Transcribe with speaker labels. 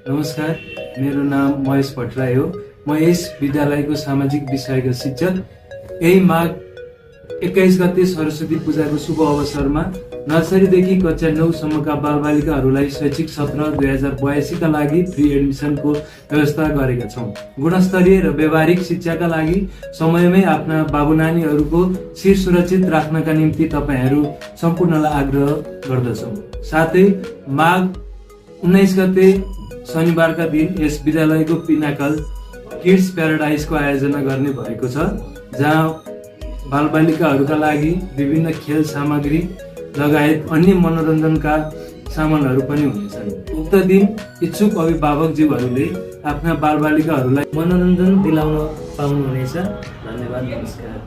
Speaker 1: नमस्कार, मेरो नाम महेश भट्टराई हो। म यस विद्यालयको सामाजिक विषयको शिक्षक। यही माघ 21 गते सरस्वती पूजाको शुभ अवसरमा नर्सरीदेखि कक्षा 9 सम्मका बालबालिकाहरूलाई शैक्षिक सत्र 2082 का लागि फ्री एडमिसनको व्यवस्था गरेका छौँ। गुणस्तरीय र व्यावहारिक शिक्षाका लागि समयमै आफ्ना बाबु नानीहरूको शिर सुरक्षित राख्नका निम्ति तपाईहरू सम्पूर्णलाई आग्रह गर्दछौँ। साथै माघ 19 गते शनिबारका दिन यस विद्यालयको पिनाकल किड्स प्याराडाइजको आयोजना गर्ने भएको छ, जहाँ बालबालिकाहरूका लागि विभिन्न खेल सामग्री लगायत अन्य मनोरञ्जनका सामानहरू पनि हुनेछन्। उक्त दिन इच्छुक अभिभावकज्यूहरूले आफ्ना बालबालिकाहरूलाई मनोरञ्जन दिलाउन पाउनुहुनेछ। धन्यवाद, नमस्कार।